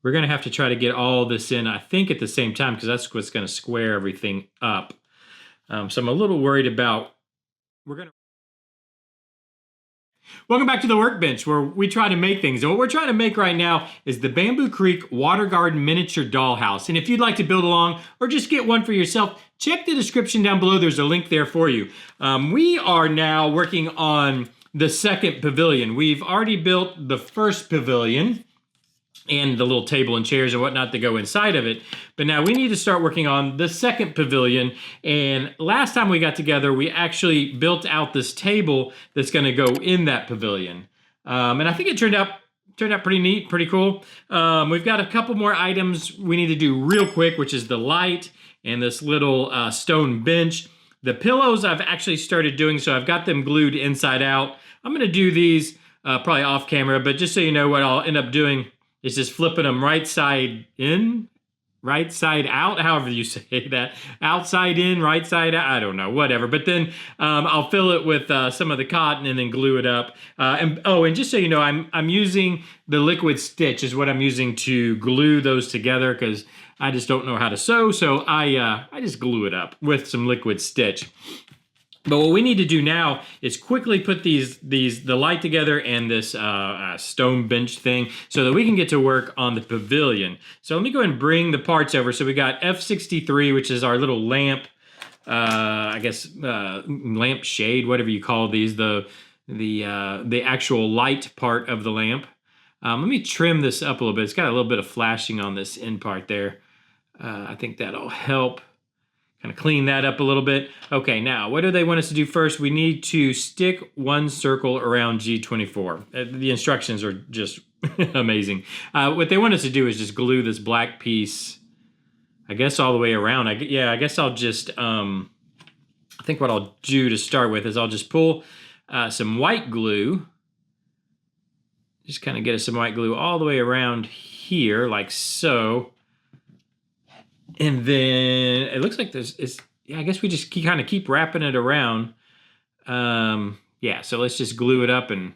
we're going to have to try to get all this in, I think, at the same time, because that's what's going to square everything up. So I'm a little worried about, Welcome back to the workbench, where we try to make things. And what we're trying to make right now is the Bamboo Creek Water Garden Miniature Dollhouse. And if you'd like to build along or just get one for yourself, check the description down below. There's a link there for you. We are now working on the second pavilion. We've already built the first pavilion and the little table and chairs and whatnot to go inside of it. But now we need to start working on the second pavilion. And last time we got together, we actually built out this table that's gonna go in that pavilion. And I think it turned out pretty neat, pretty cool. We've got a couple more items we need to do real quick, which is the light and this little stone bench. The pillows I've actually started doing, so I've got them glued inside out. I'm gonna do these probably off camera, but just so you know what I'll end up doing is just flipping them right side in, right side out, however you say that. Outside in, right side out, I don't know, whatever. But then I'll fill it with some of the cotton and then glue it up. And just so you know, I'm using the liquid stitch is what I'm using to glue those together, because I just don't know how to sew, so I just glue it up with some liquid stitch. But what we need to do now is quickly put the light together and this stone bench thing so that we can get to work on the pavilion. So let me go ahead and bring the parts over. So we got F63, which is our little lamp, I guess lamp shade, whatever you call these, the actual light part of the lamp. Let me trim this up a little bit. It's got a little bit of flashing on this end part there. I think that'll help. Kind of clean that up a little bit. Okay, now what do they want us to do first? We need to stick one circle around G24. The instructions are just amazing. What they want us to do is just glue this black piece, I guess, all the way around. I guess I'll just, I think what I'll do to start with is I'll just pull some white glue. Just kind of get us some white glue all the way around here, like so. And then it looks like I guess we just kind of keep wrapping it around. Yeah, so let's just glue it up and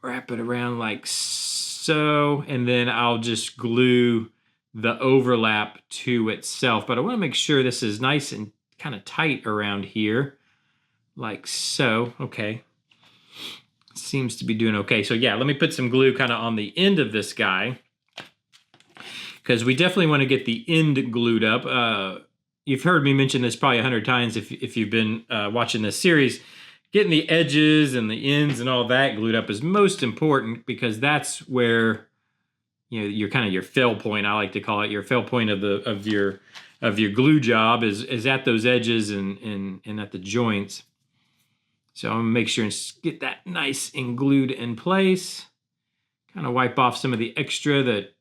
wrap it around like so. And then I'll just glue the overlap to itself. But I want to make sure this is nice and kind of tight around here, like so. Okay. Seems to be doing okay. So yeah, let me put some glue kind of on the end of this guy, because we definitely want to get the end glued up. You've heard me mention this probably 100 times if you've been watching this series. Getting the edges and the ends and all that glued up is most important, because that's where, you know, your fail point, I like to call it, your fail point of your glue job is at those edges and at the joints. So I'm gonna make sure and get that nice and glued in place. Kind of wipe off some of the extra that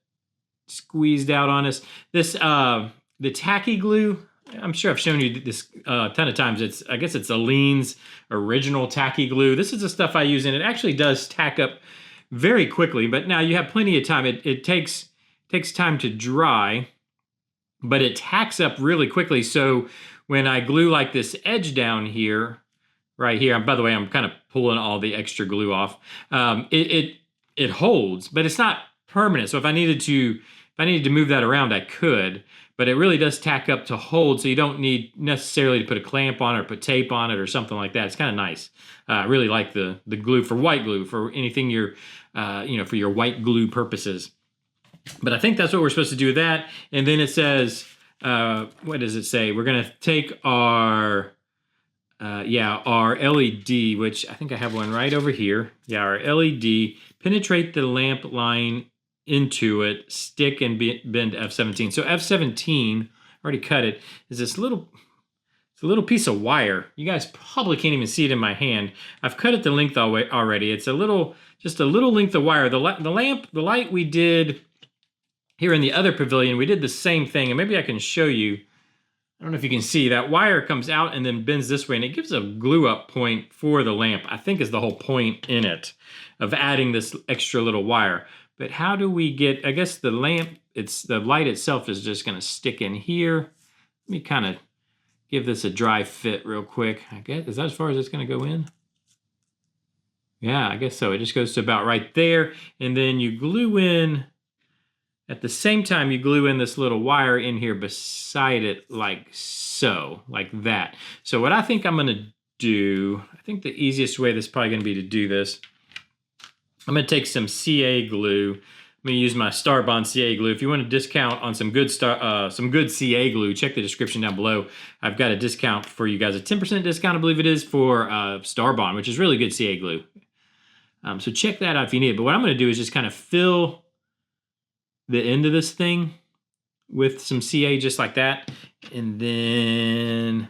squeezed out on us. This the tacky glue, I'm sure I've shown you this a ton of times. I guess it's Aleene's original tacky glue. This is the stuff I use, and it actually does tack up very quickly. But now you have plenty of time. It takes time to dry, but it tacks up really quickly. So when I glue like this edge down here, right here, by the way, I'm kind of pulling all the extra glue off. It holds, but it's not permanent. So if I needed to move that around, I could, but it really does tack up to hold, so you don't need necessarily to put a clamp on it or put tape on it or something like that. It's kind of nice. I really like the glue for white glue, for anything for your white glue purposes. But I think that's what we're supposed to do with that. And then it says, what does it say? We're gonna take our LED, which I think I have one right over here. Yeah, our LED, penetrate the lamp line into it, stick and bend F17. So F17, already cut it, is this little piece of wire. You guys probably can't even see it in my hand. I've cut it the length already. It's just a little length of wire. The light we did here in the other pavilion, we did the same thing, and maybe I can show you. I don't know if you can see, that wire comes out and then bends this way, and it gives a glue up point for the lamp, I think is the whole point in it, of adding this extra little wire. But how do we get, I guess the light itself is just gonna stick in here. Let me kind of give this a dry fit real quick. I guess, is that as far as it's gonna go in? Yeah, I guess so. It just goes to about right there. And then you glue in At the same time, you glue in this little wire in here beside it like so, like that. So what I think I'm gonna do, I think the easiest way this is probably gonna be to do this, I'm gonna take some CA glue. I'm gonna use my Starbond CA glue. If you want a discount on some good CA glue, check the description down below. I've got a discount for you guys, a 10% discount, I believe it is, for Starbond, which is really good CA glue. So check that out if you need it. But what I'm gonna do is just kind of fill the end of this thing with some CA just like that. And then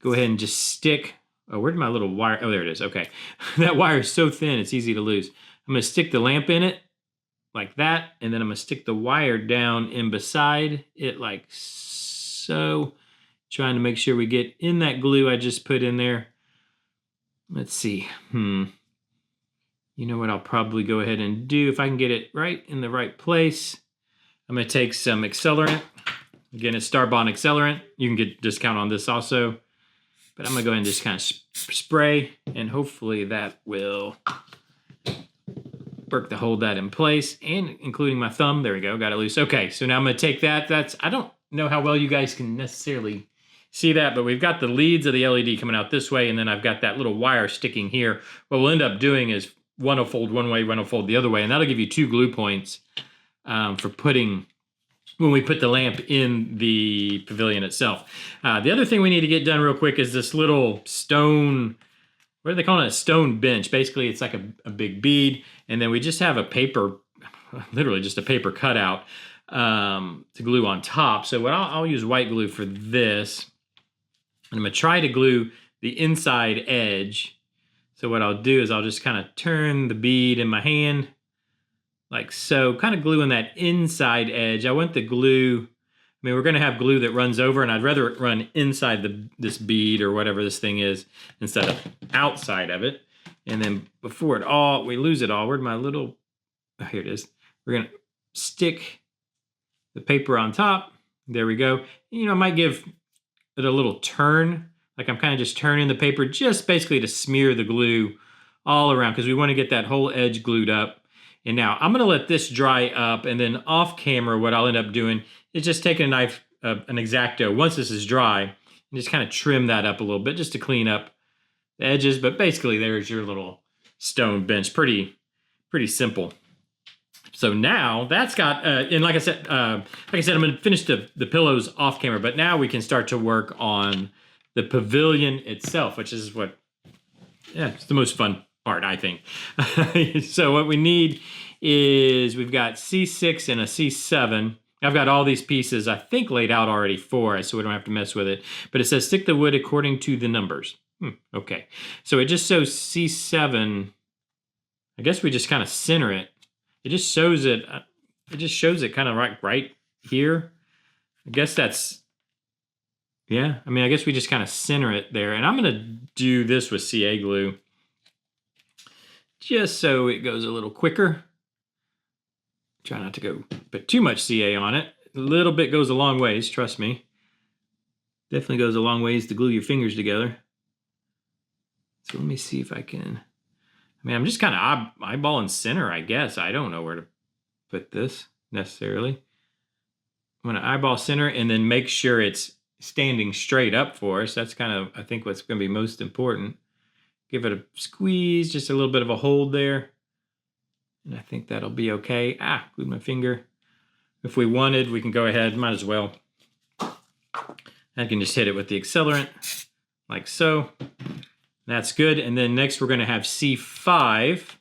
go ahead and just stick, oh, where'd my little wire, oh, there it is, okay. That wire is so thin, it's easy to lose. I'm gonna stick the lamp in it like that, and then I'm gonna stick the wire down in beside it like so, trying to make sure we get in that glue I just put in there. Let's see, you know what I'll probably go ahead and do if I can get it right in the right place. I'm gonna take some accelerant. Again, it's Starbond accelerant. You can get a discount on this also. But I'm gonna go ahead and just kind of spray, and hopefully that will work to hold that in place, and including my thumb. There we go, got it loose. Okay, so now I'm gonna take that. I don't know how well you guys can necessarily see that, but we've got the leads of the LED coming out this way, and then I've got that little wire sticking here. What we'll end up doing is one will fold one way, one will fold the other way, and that'll give you 2 glue points for putting, when we put the lamp in the pavilion itself. The other thing we need to get done real quick is this little stone, what are they calling it? A stone bench. Basically, it's like a big bead, and then we just have a paper, literally just a paper cutout to glue on top. So what I'll use white glue for this, and I'm gonna try to glue the inside edge. So what I'll do is I'll just kind of turn the bead in my hand like so, kind of gluing that inside edge. I want the glue, I mean, we're gonna have glue that runs over, and I'd rather it run inside this bead or whatever this thing is instead of outside of it. And then before we lose it all, where'd my little, oh, here it is. We're gonna stick the paper on top. There we go. You know, I might give it a little turn, like I'm kind of just turning the paper just basically to smear the glue all around, because we want to get that whole edge glued up. And now I'm gonna let this dry up, and then off camera, what I'll end up doing is just taking a knife, an X-Acto, once this is dry, and just kind of trim that up a little bit just to clean up the edges. But basically there's your little stone bench, pretty simple. So now that's got, and like I said, I'm gonna finish the pillows off camera, but now we can start to work on the pavilion itself, which is what, yeah, it's the most fun part, I think. So what we need is we've got C6 and a C7. I've got all these pieces, I think, laid out already for us, so we don't have to mess with it. But it says stick the wood according to the numbers. Okay, so it just shows C7. I guess we just kind of center it. It just shows it. It just shows it kind of right here. I guess that's, yeah. I mean, I guess we just kind of center it there. And I'm gonna do this with CA glue, just so it goes a little quicker. Try not to go put too much CA on it. A little bit goes a long ways, trust me. Definitely goes a long ways to glue your fingers together. So let me see if I can. I mean, I'm just kind of eyeballing center, I guess. I don't know where to put this necessarily. I'm gonna eyeball center and then make sure it's standing straight up for us. That's kind of, I think, what's gonna be most important. Give it a squeeze, just a little bit of a hold there. And I think that'll be okay. Glued my finger. If we wanted, we can go ahead, might as well. I can just hit it with the accelerant, like so. That's good. And then next we're gonna have C5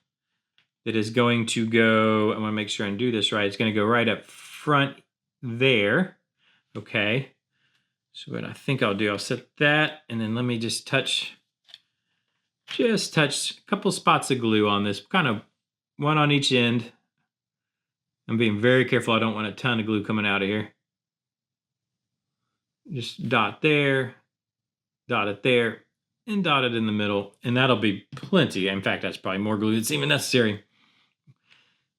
that is going to go, I wanna make sure I do this right. It's gonna go right up front there. Okay. So what I think I'll do, I'll set that, and then let me just touch a couple spots of glue on this, kind of one on each end. I'm being very careful. I don't want a ton of glue coming out of here. Just dot there, dot it there, and dot it in the middle, and that'll be plenty. In fact, that's probably more glue that's even necessary.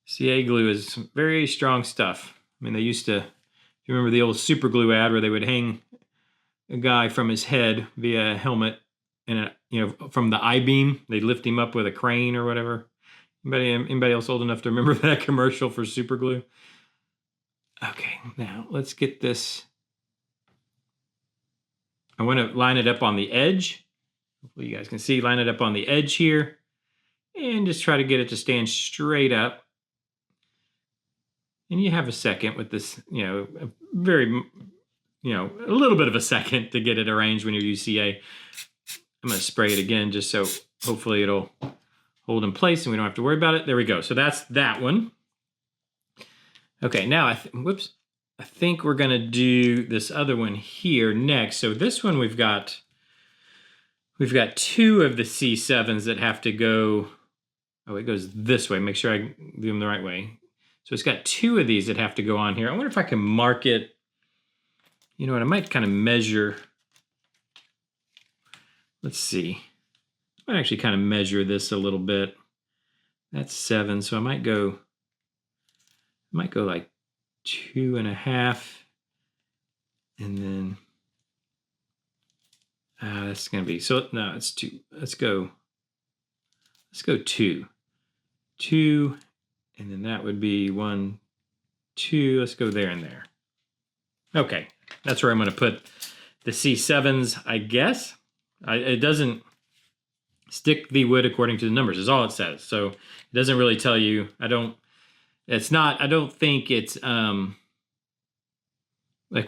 CA glue is very strong stuff. I mean, they used to, you remember the old super glue ad where they would hang a guy from his head via a helmet, and from the I-beam, they'd lift him up with a crane or whatever. Anybody else old enough to remember that commercial for super glue? Okay, now let's get this. I want to line it up on the edge. Hopefully you guys can see, line it up on the edge here. And just try to get it to stand straight up. And you have a second with this, a little bit of a second to get it arranged when you're UCA. I'm going to spray it again just so hopefully it'll hold in place and we don't have to worry about it. There we go. So that's that one. Okay, now I think we're going to do this other one here next. So this one we've got two of the C7s that have to go. Oh, it goes this way. Make sure I do them the right way. So it's got two of these that have to go on here. I wonder if I can mark it. You know what? I might kind of measure. Let's see. I might actually kind of measure this a little bit. That's 7. So I might go like 2.5. And then that's going to be, so no, it's 2. Let's go 2. 2. And then that would be 1, 2. Let's go there and there. Okay, that's where I'm going to put the C7s, I guess. It doesn't stick the wood according to the numbers, is all it says. So it doesn't really tell you. I don't think it's like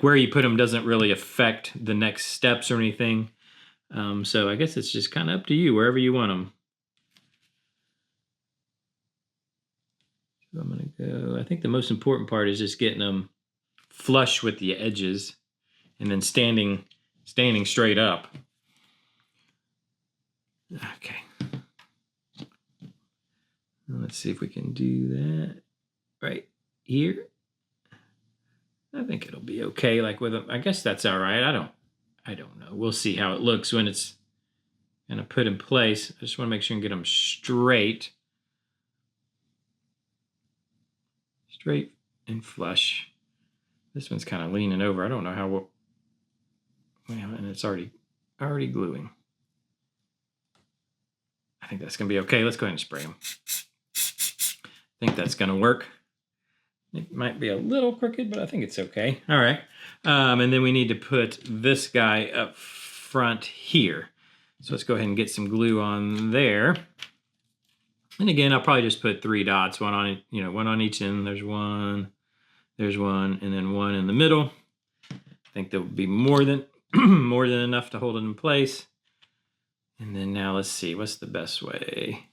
where you put them doesn't really affect the next steps or anything. So I guess it's just kind of up to you, wherever you want them. So I'm going to go, I think the most important part is just getting them flush with the edges and then standing straight up. Okay. Let's see if we can do that right here. I think it'll be okay. Like with them, I guess that's all right. I don't know. We'll see how it looks when it's kind of put in place. I just want to make sure and get them straight. Straight and flush. This one's kind of leaning over. I don't know how well, and it's already gluing. I think that's going to be okay. Let's go ahead and spray them. I think that's going to work. It might be a little crooked, but I think it's okay. All right. And then we need to put this guy up front here. So let's go ahead and get some glue on there. And again, I'll probably just put 3 dots, one on each end. There's one, and then one in the middle. I think there will be more than enough to hold it in place. And then now let's see, what's the best way?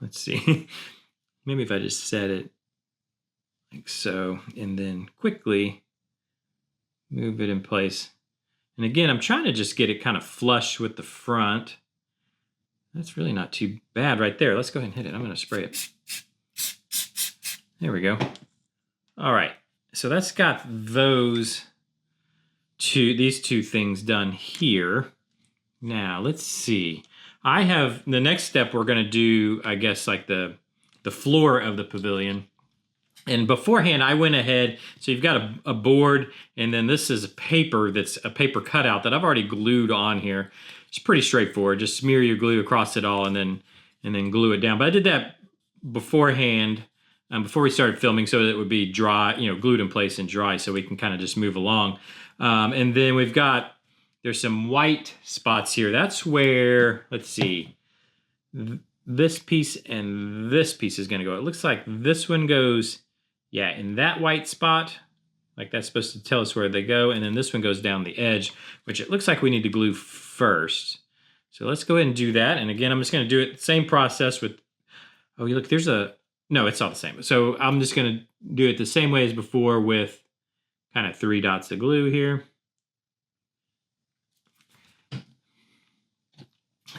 Let's see. Maybe if I just set it like so, and then quickly move it in place. And again, I'm trying to just get it kind of flush with the front. That's really not too bad right there. Let's go ahead and hit it. I'm going to spray it. There we go. All right. So that's got these two things done here. Now, let's see. I have the next step we're going to do, I guess, like the floor of the pavilion. And beforehand, I went ahead. So you've got a board, and then this is a paper that's a paper cutout that I've already glued on here. It's pretty straightforward. Just smear your glue across it all, and then glue it down. But I did that beforehand, before we started filming, so that it would be dry, glued in place and dry, so we can kind of just move along. And then there's some white spots here. That's where, let's see, this piece and this piece is going to go. It looks like this one goes, in that white spot. Like that's supposed to tell us where they go. And then this one goes down the edge, which it looks like we need to glue first. So let's go ahead and do that. And again, I'm just going to do it the same process with, look, no, it's all the same. So I'm just going to do it the same way as before with kind of 3 dots of glue here.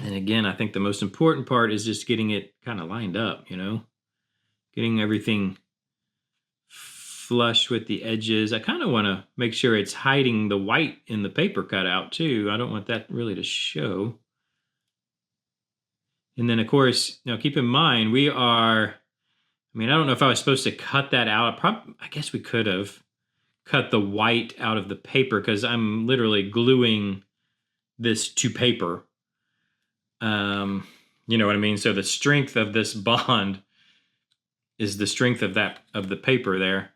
And again, I think the most important part is just getting it kind of lined up, getting everything flush with the edges. I kind of want to make sure it's hiding the white in the paper cutout too. I don't want that really to show. And then of course, now keep in mind, I don't know if I was supposed to cut that out. I guess we could have cut the white out of the paper because I'm literally gluing this to paper. You know what I mean? So the strength of this bond is the strength of the paper there.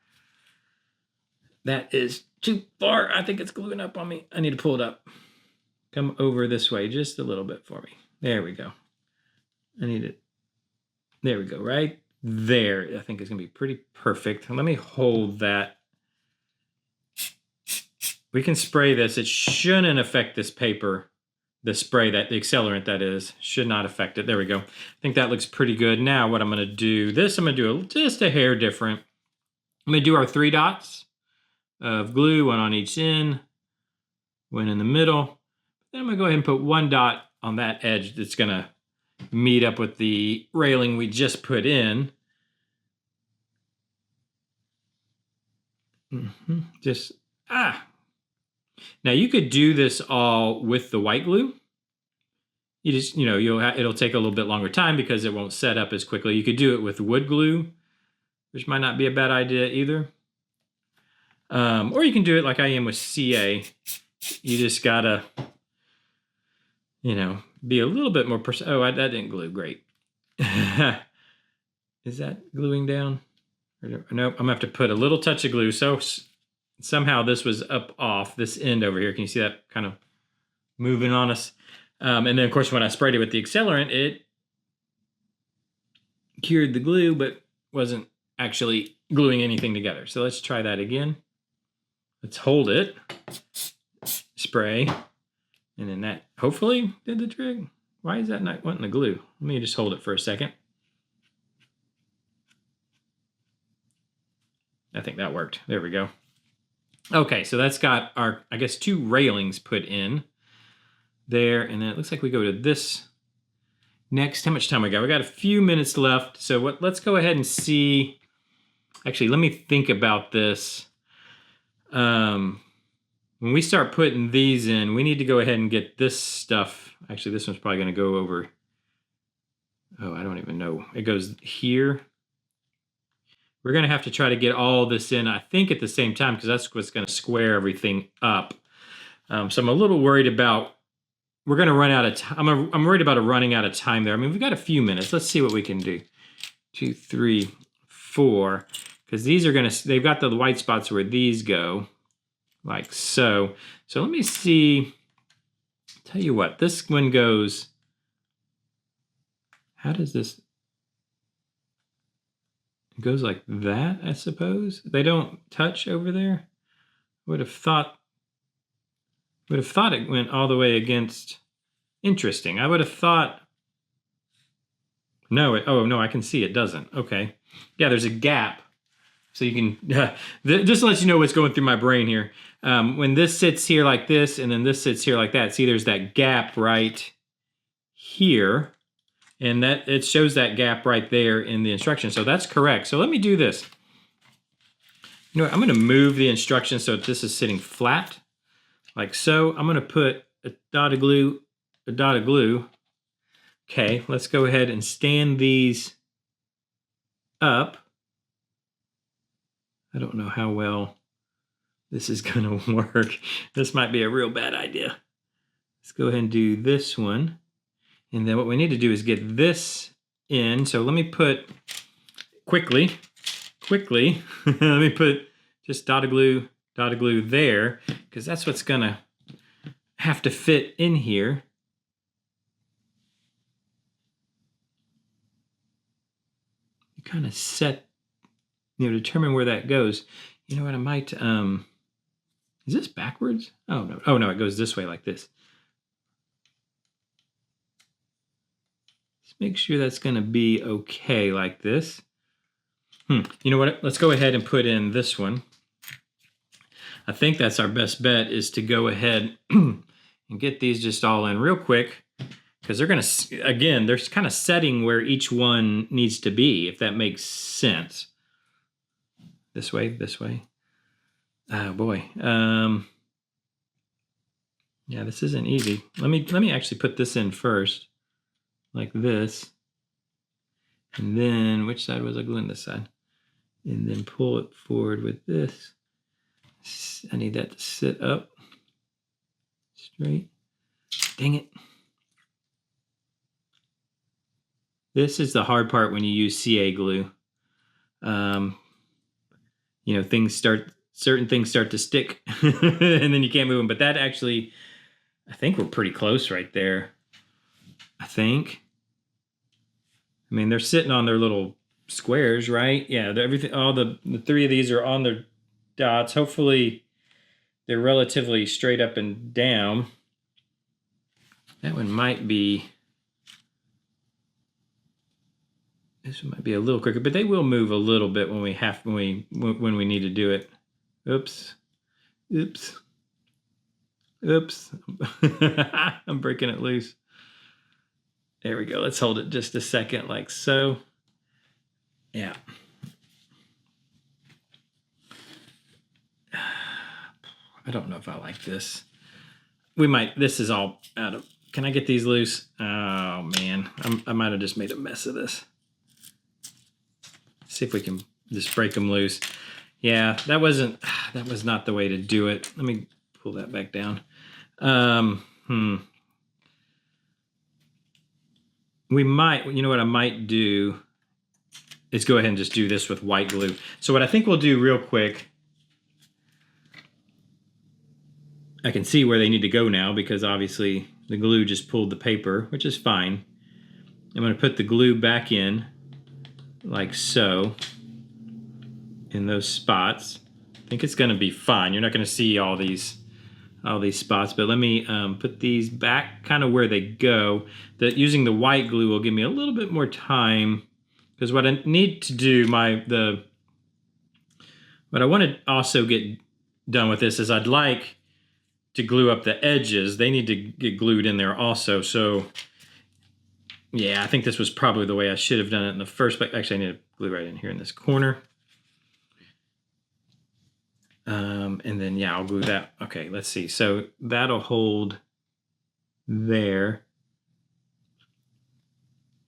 That is too far. I think it's gluing up on me. I need to pull it up. Come over this way just a little bit for me. There we go. I need it. There we go, right there. I think it's gonna be pretty perfect. Let me hold that. We can spray this. It shouldn't affect this paper. The spray, the accelerant that is, should not affect it. There we go. I think that looks pretty good. Now what I'm gonna do, I'm gonna do just a hair different. I'm gonna do our 3 dots of glue, one on each end, one in the middle. Then I'm gonna go ahead and put 1 dot on that edge that's gonna meet up with the railing we just put in. Now you could do this all with the white glue. You just, it'll take a little bit longer time because it won't set up as quickly. You could do it with wood glue, which might not be a bad idea either. Or you can do it like I am with CA. You just gotta, be a little bit more Oh, that didn't glue great. Is that gluing down? Nope, I'm gonna have to put a little touch of glue. So somehow this was up off this end over here. Can you see that kind of moving on us? And then of course, when I sprayed it with the accelerant, it cured the glue, but wasn't actually gluing anything together. So let's try that again. Let's hold it, spray, and then that hopefully did the trick. Why is that not wanting to glue? Let me just hold it for a second. I think that worked. There we go. Okay, so that's got our, I guess, 2 railings put in there. And then it looks like we go to this next. How much time we got? We got a few minutes left. So let's go ahead and see. Actually, let me think about this. When we start putting these in, we need to go ahead and get this stuff. Actually, this one's probably going to go over. Oh, I don't even know. It goes here. We're going to have to try to get all this in, I think, at the same time, because that's what's going to square everything up. So I'm a little worried about, we're going to run out of time. I'm worried about running out of time there. I mean, we've got a few minutes. Let's see what we can do. 2, 3, 4. Because these are going to, they've got the white spots where these go, like so. So let me see. Tell you what, this one goes, how does this, it goes like that, I suppose. They don't touch over there. Would have thought it went all the way against. Interesting. I would have thought. No, oh no, I can see it doesn't. Okay. Yeah, there's a gap. So you can, just to let you know what's going through my brain here. When this sits here like this, and then this sits here like that, see there's that gap right here. And that it shows that gap right there in the instructions. So that's correct. So let me do this. You know what? I'm going to move the instructions so this is sitting flat, like so. I'm going to put a dot of glue, a dot of glue. Okay, let's go ahead and stand these up. I don't know how well this is going to work. This might be a real bad idea. Let's go ahead and do this one. And then what we need to do is get this in. So let me put quickly, let me put just dot of glue there, because that's what's gonna have to fit in here. You kind of set, determine where that goes. You know what, I might, is this backwards? Oh no, it goes this way like this. Make sure that's going to be okay like this. You know what? Let's go ahead and put in this one. I think that's our best bet, is to go ahead and get these just all in real quick, because they're going to, again, they're kind of setting where each one needs to be, if that makes sense. This way. Oh boy. Yeah, this isn't easy. Let me actually put this in first. Like this, and then which side was I gluing? This side, and then pull it forward with this. I need that to sit up straight. Dang it. This is the hard part when you use CA glue. You know, certain things start to stick and then you can't move them. But that actually, I think we're pretty close right there. I think. I mean, they're sitting on their little squares, right? Yeah, everything. All the 3 of these are on their dots. Hopefully, they're relatively straight up and down. That one might be. This one might be a little quicker, but they will move a little bit when we need to do it. Oops. Oops. Oops. I'm breaking it loose. There we go. Let's hold it just a second like so. Yeah. I don't know if I like this. This is all out of, can I get these loose? Oh man, I might have just made a mess of this. See if we can just break them loose. Yeah, that was not the way to do it. Let me pull that back down. We might, you know what I might do is go ahead and just do this with white glue. So what I think we'll do real quick, I can see where they need to go now because obviously the glue just pulled the paper, which is fine. I'm going to put the glue back in like so in those spots. I think it's going to be fine. You're not going to see all these spots, but let me put these back kind of where they go. Using the white glue will give me a little bit more time because what I need to do, what I want to also get done with this is I'd like to glue up the edges. They need to get glued in there also. So yeah, I think this was probably the way I should have done it in the first place. Actually, I need to glue right in here in this corner. And then, yeah, I'll glue that. Okay, let's see. So that'll hold there.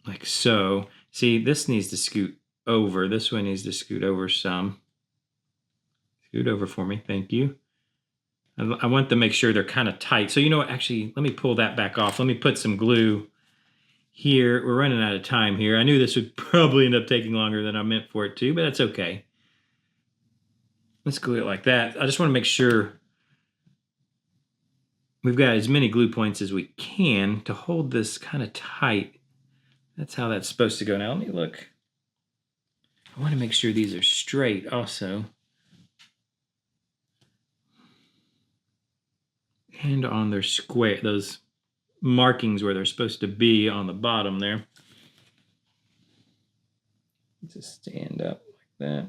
Like so. See, this needs to scoot over. This one needs to scoot over some. Scoot over for me. Thank you. I want to make sure they're kind of tight. So you know what? Actually, let me pull that back off. Let me put some glue here. We're running out of time here. I knew this would probably end up taking longer than I meant for it to, but that's okay. Let's glue it like that. I just want to make sure we've got as many glue points as we can to hold this kind of tight. That's how that's supposed to go. Now let me look. I want to make sure these are straight also. And on their square, those markings where they're supposed to be on the bottom there. Just stand up like that.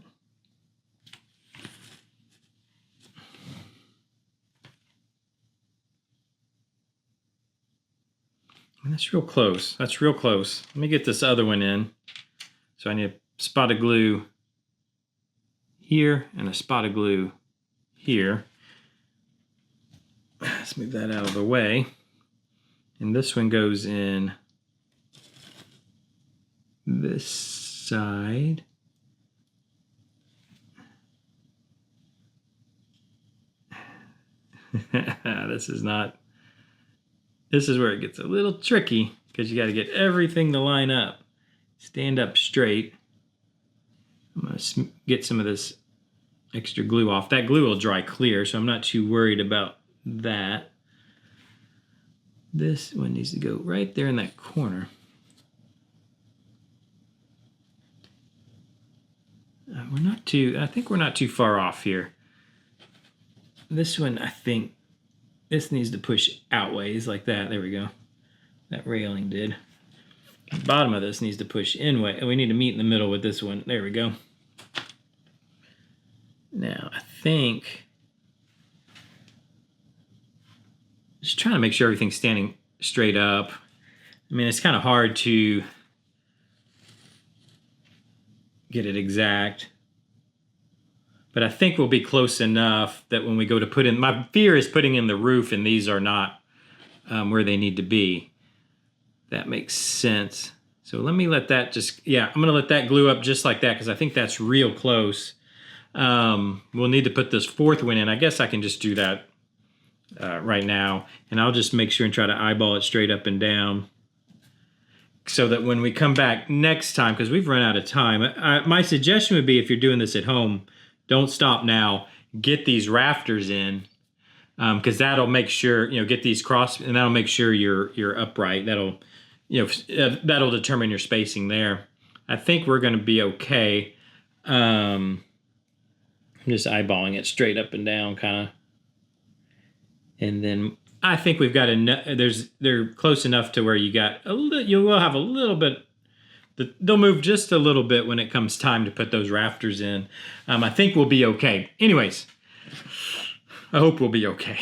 And that's real close. That's real close. Let me get this other one in. So I need a spot of glue here and a spot of glue here. Let's move that out of the way. And this one goes in this side. This is where it gets a little tricky because you got to get everything to line up. Stand up straight. I'm going to get some of this extra glue off. That glue will dry clear, so I'm not too worried about that. This one needs to go right there in that corner. I think we're not too far off here. This one, I think, this needs to push outways like that. There we go. That railing did. The bottom of this needs to push inway. And we need to meet in the middle with this one. There we go. Now, I think, just trying to make sure everything's standing straight up. I mean, it's kind of hard to get it exact. But I think we'll be close enough that when we go to put in, my fear is putting in the roof and these are not where they need to be. That makes sense. So let me let that just, yeah, I'm gonna let that glue up just like that because I think that's real close. We'll need to put this fourth one in. I guess I can just do that right now. And I'll just make sure and try to eyeball it straight up and down. so that when we come back next time, because we've run out of time, my suggestion would be if you're doing this at home, don't stop now. Get these rafters in, because that'll make sure, get these cross, and that'll make sure you're upright. That'll, that'll determine your spacing there. I think we're going to be okay. I'm just eyeballing it straight up and down, kind of. And then I think we've got enough. They're close enough to where you will have a little bit. They'll move just a little bit when it comes time to put those rafters in. I think we'll be okay. Anyways, I hope we'll be okay.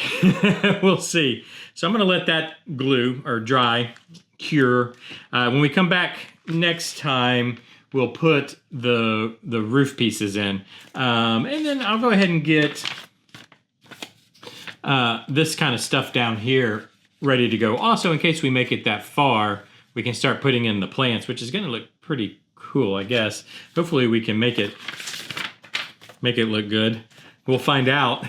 We'll see. So I'm going to let that glue or dry, cure. When we come back next time, we'll put the roof pieces in. And then I'll go ahead and get this kind of stuff down here ready to go. Also, in case we make it that far, we can start putting in the plants, which is going to look pretty cool, I guess. Hopefully we can make it look good. We'll find out.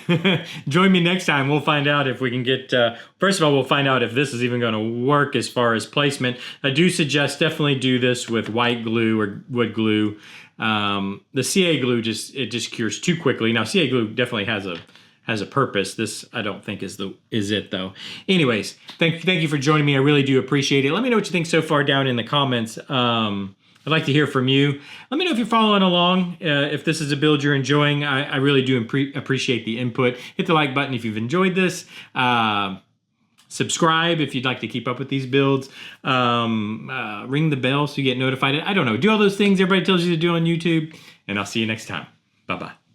Join me next time. We'll find out if we can get, first of all, we'll find out if this is even going to work as far as placement. I do suggest definitely do this with white glue or wood glue. The CA glue just cures too quickly. Now, CA glue definitely has a purpose. This, I don't think is it though. Anyways, thank you for joining me. I really do appreciate it. Let me know what you think so far down in the comments. I'd like to hear from you. Let me know if you're following along. If this is a build you're enjoying, I really do appreciate the input. Hit the like button if you've enjoyed this. Subscribe if you'd like to keep up with these builds. Ring the bell so you get notified. I don't know. Do all those things everybody tells you to do on YouTube. And I'll see you next time. Bye-bye.